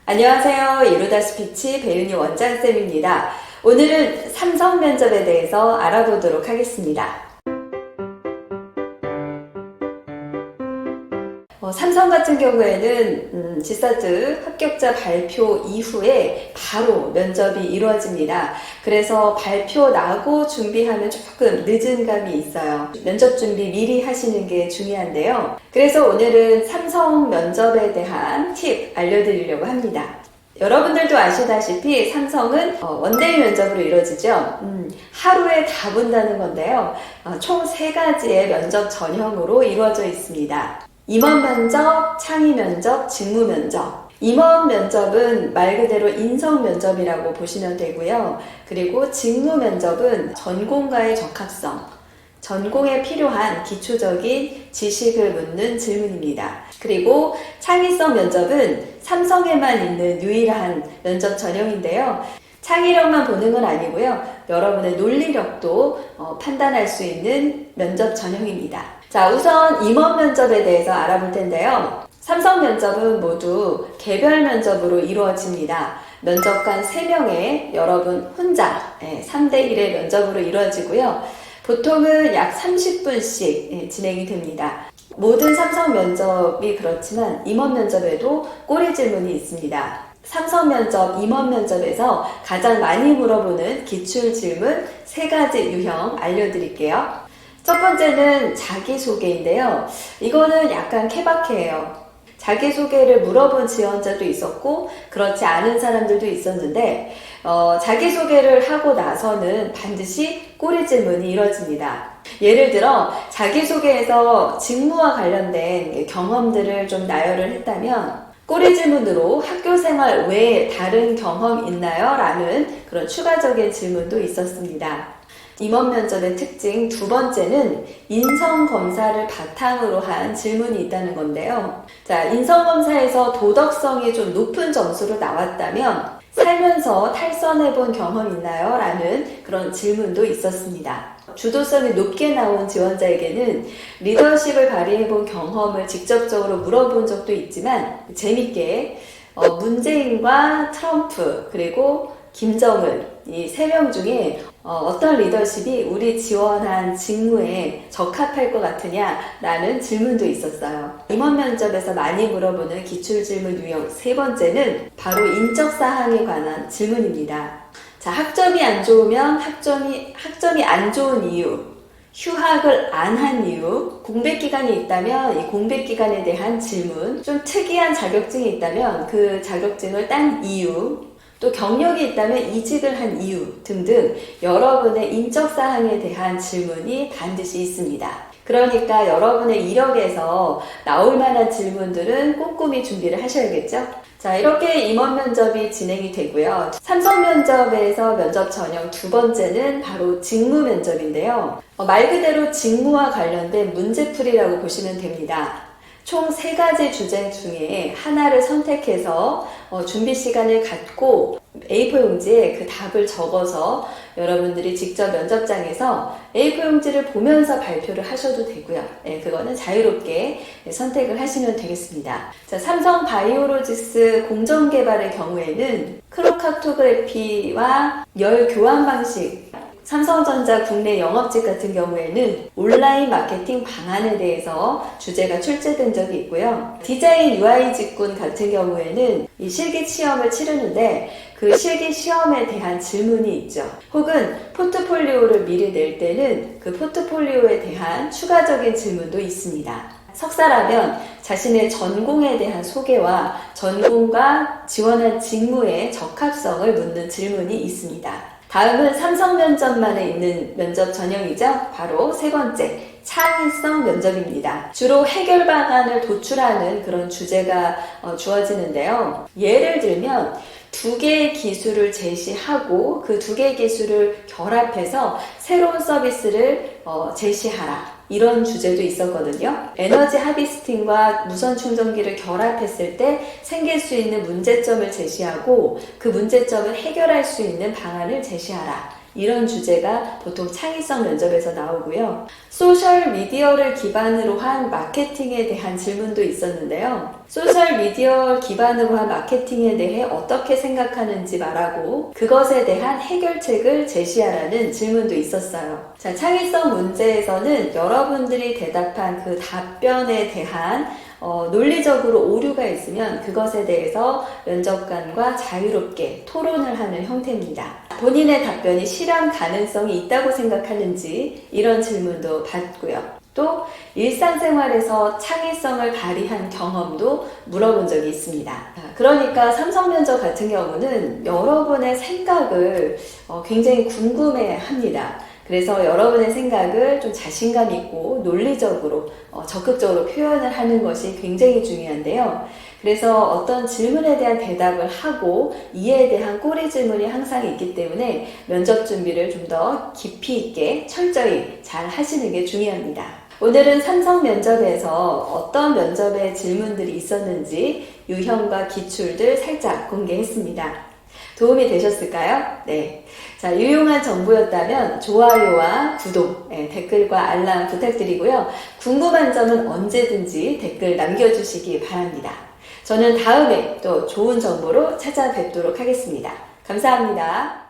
안녕하세요. 이루다 스피치 배윤희 원장쌤입니다. 오늘은 삼성 면접에 대해서 알아보도록 하겠습니다. 삼성 같은 경우에는 지사트 합격자 발표 이후에 바로 면접이 이루어집니다. 그래서 발표 나고 준비하면 조금 늦은 감이 있어요. 면접 준비 미리 하시는 게 중요한데요. 그래서 오늘은 삼성 면접에 대한 팁 알려드리려고 합니다. 여러분들도 아시다시피 삼성은 원데이 면접으로 이루어지죠. 하루에 다 본다는 건데요. 총 3가지의 면접 전형으로 이루어져 있습니다. 임원 면접, 창의 면접, 직무 면접. 임원 면접은 말 그대로 인성 면접이라고 보시면 되고요. 그리고 직무 면접은 전공과의 적합성, 전공에 필요한 기초적인 지식을 묻는 질문입니다. 그리고 창의성 면접은 삼성에만 있는 유일한 면접 전형인데요. 창의력만 보는 건 아니고요. 여러분의 논리력도 판단할 수 있는 면접 전형입니다. 자, 우선 임원 면접에 대해서 알아볼 텐데요. 삼성 면접은 모두 개별 면접으로 이루어집니다. 면접관 3명의 여러분 혼자 3대1의 면접으로 이루어지고요. 보통은 약 30분씩 진행이 됩니다. 모든 삼성 면접이 그렇지만 임원 면접에도 꼬리 질문이 있습니다. 삼성 면접, 임원 면접에서 가장 많이 물어보는 기출 질문 3가지 유형 알려드릴게요. 첫 번째는 자기소개인데요. 이거는 약간 케바케예요. 자기소개를 물어본 지원자도 있었고 그렇지 않은 사람들도 있었는데 자기소개를 하고 나서는 반드시 꼬리 질문이 이뤄집니다. 예를 들어 자기소개에서 직무와 관련된 경험들을 좀 나열을 했다면 꼬리 질문으로 학교생활 외에 다른 경험 있나요? 라는 그런 추가적인 질문도 있었습니다. 임원 면접의 특징 2번째는 인성검사를 바탕으로 한 질문이 있다는 건데요. 자, 인성검사에서 도덕성이 좀 높은 점수로 나왔다면 살면서 탈선해본 경험 있나요? 라는 그런 질문도 있었습니다. 주도성이 높게 나온 지원자에게는 리더십을 발휘해본 경험을 직접적으로 물어본 적도 있지만 재밌게 문재인과 트럼프 그리고 김정은 이 3명 중에 어떤 리더십이 우리 지원한 직무에 적합할 것 같으냐라는 질문도 있었어요. 임원 면접에서 많이 물어보는 기출질문 유형 3번째는 바로 인적사항에 관한 질문입니다. 자, 학점이 안 좋으면 학점이 안 좋은 이유, 휴학을 안 한 이유, 공백기간이 있다면 이 공백기간에 대한 질문, 좀 특이한 자격증이 있다면 그 자격증을 딴 이유, 또 경력이 있다면 이직을 한 이유 등등 여러분의 인적사항에 대한 질문이 반드시 있습니다. 그러니까 여러분의 이력에서 나올 만한 질문들은 꼼꼼히 준비를 하셔야겠죠? 자, 이렇게 임원 면접이 진행이 되고요. 삼성 면접에서 면접 전형 2번째는 바로 직무 면접인데요. 말 그대로 직무와 관련된 문제풀이라고 보시면 됩니다. 총 3가지 주제 중에 하나를 선택해서 준비 시간을 갖고 A4 용지에 그 답을 적어서 여러분들이 직접 면접장에서 A4 용지를 보면서 발표를 하셔도 되고요. 그거는 자유롭게 선택을 하시면 되겠습니다. 자, 삼성 바이오로직스 공정개발의 경우에는 크로카토그래피와 열 교환 방식, 삼성전자 국내 영업직 같은 경우에는 온라인 마케팅 방안에 대해서 주제가 출제된 적이 있고요. 디자인 UI 직군 같은 경우에는 이 실기 시험을 치르는데 그 실기 시험에 대한 질문이 있죠. 혹은 포트폴리오를 미리 낼 때는 그 포트폴리오에 대한 추가적인 질문도 있습니다. 석사라면 자신의 전공에 대한 소개와 전공과 지원한 직무의 적합성을 묻는 질문이 있습니다. 다음은 삼성 면접만에 있는 면접 전형이죠. 바로 3번째, 창의성 면접입니다. 주로 해결 방안을 도출하는 그런 주제가 주어지는데요. 예를 들면 2개의 기술을 제시하고 그 2개의 기술을 결합해서 새로운 서비스를 제시하라. 이런 주제도 있었거든요. 에너지 하비스팅과 무선 충전기를 결합했을 때 생길 수 있는 문제점을 제시하고 그 문제점을 해결할 수 있는 방안을 제시하라. 이런 주제가 보통 창의성 면접에서 나오고요. 소셜 미디어를 기반으로 한 마케팅에 대한 질문도 있었는데요. 소셜 미디어 기반으로 한 마케팅에 대해 어떻게 생각하는지 말하고 그것에 대한 해결책을 제시하라는 질문도 있었어요. 자, 창의성 문제에서는 여러분들이 대답한 그 답변에 대한 논리적으로 오류가 있으면 그것에 대해서 면접관과 자유롭게 토론을 하는 형태입니다. 본인의 답변이 실현 가능성이 있다고 생각하는지 이런 질문도 받고요. 또 일상생활에서 창의성을 발휘한 경험도 물어본 적이 있습니다. 그러니까 삼성 면접 같은 경우는 여러분의 생각을 굉장히 궁금해 합니다. 그래서 여러분의 생각을 좀 자신감 있고 논리적으로 적극적으로 표현을 하는 것이 굉장히 중요한데요. 그래서 어떤 질문에 대한 대답을 하고 이에 대한 꼬리 질문이 항상 있기 때문에 면접 준비를 좀 더 깊이 있게 철저히 잘 하시는 게 중요합니다. 오늘은 삼성 면접에서 어떤 면접의 질문들이 있었는지 유형과 기출들 살짝 공개했습니다. 도움이 되셨을까요? 네. 자, 유용한 정보였다면 좋아요와 구독, 댓글과 알람 부탁드리고요. 궁금한 점은 언제든지 댓글 남겨주시기 바랍니다. 저는 다음에 또 좋은 정보로 찾아뵙도록 하겠습니다. 감사합니다.